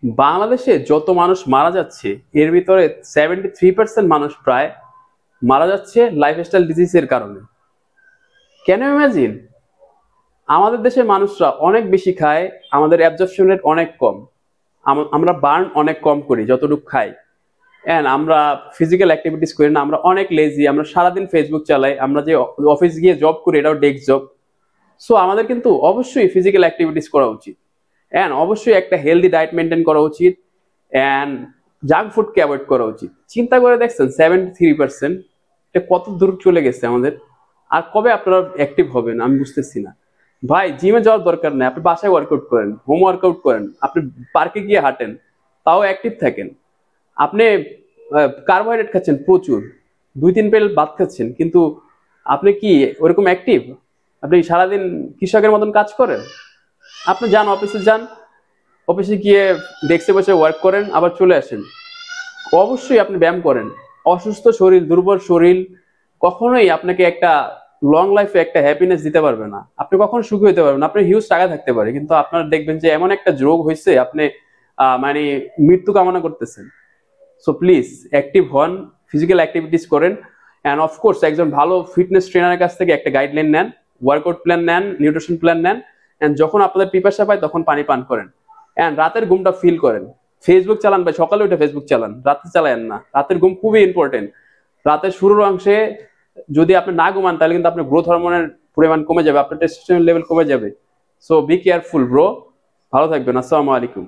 বাংলাদেশে যত মানুষ মারা যাচ্ছে এর ভিতরে 73% মানুষ প্রায় মারা যাচ্ছে লাইফস্টাইল ডিজিজের কারণে। Can you imagine? আমাদের দেশের মানুষরা অনেক বেশি খায়, আমাদের অ্যাবজর্পশন রেট অনেক কম, আমরা বার্ন অনেক কম করি যতটুকু খাই। এন্ড আমরা ফিজিক্যাল অ্যাক্টিভিটিস করি না, আমরা অনেক লেজি, আমরা সারাদিন ফেসবুক চালাই, আমরা যে অফিস গিয়ে জব করি এটাও ডেস্ক জব। সো আমাদের কিন্তু অবশ্যই ফিজিক্যাল অ্যাক্টিভিটিস করা উচিত, অ্যান্ড অবশ্যই একটা হেলদি ডায়েট মেনটেন করা উচিত, অ্যান্ড জাঙ্ক ফুডকে অ্যাভয়েড করা উচিত। চিন্তা করে দেখছেন 73% এটা কত দূর চলে গেছে আমাদের। আর কবে আপনারা অ্যাক্টিভ হবেন আমি বুঝতেছি না। ভাই জিমে যাওয়ার দরকার নেই, আপনি বাসায় ওয়ার্কআউট করেন, হোম ওয়ার্কআউট করেন, আপনি পার্কে গিয়ে হাঁটেন, তাও অ্যাক্টিভ থাকেন। আপনি কার্বোহাইড্রেট খাচ্ছেন প্রচুর, 2-3 প্লেট ভাত খাচ্ছেন, কিন্তু আপনি কি ওরকম অ্যাক্টিভ? আপনি সারাদিন কৃষকের মতন কাজ করেন? আপনি যান অফিসে, যান অফিসে গিয়ে ডেস্কে বসে ওয়ার্ক করেন, আবার চলে আসেন। অবশ্যই আপনি ব্যায়াম করেন। অসুস্থ শরীর, দুর্বল শরীর কখনোই আপনাকে একটা লং লাইফে একটা হ্যাপিনেস দিতে পারবে না। আপনি কখনো সুখী হতে পারবেন না। আপনার হিউজ টাকা থাকতে পারে, কিন্তু আপনার দেখবেন যে এমন একটা রোগ হয়েছে আপনি মানে মৃত্যু কামনা করতেছেন। সো প্লিজ অ্যাক্টিভ হন, ফিজিক্যাল অ্যাক্টিভিটিস করেন, অ্যান্ড অফকোর্স একজন ভালো ফিটনেস ট্রেনারের কাছ থেকে একটা গাইডলাইন নেন, ওয়ার্কআউট প্ল্যান নেন, নিউট্রিশন প্ল্যান নেন, অ্যান্ড যখন আপনাদের পিপাসা পায় তখন পানি পান করেন, অ্যান্ড রাতের ঘুমটা ফিল করেন। ফেসবুক চালান ভাই, সকালে উঠে ফেসবুক চালান, রাতে চালায়েন না। রাতের ঘুম খুবই ইম্পর্টেন্ট। রাতের শুরুর অংশে যদি আপনি না ঘুমান তাহলে কিন্তু আপনার গ্রোথ হরমোনের পরিমাণ কমে যাবে, আপনার টেস্টোস্টেরন লেভেল কমে যাবে। সো বি কেয়ারফুল ব্রো, ভালো থাকবেন। আসসালামু আলাইকুম।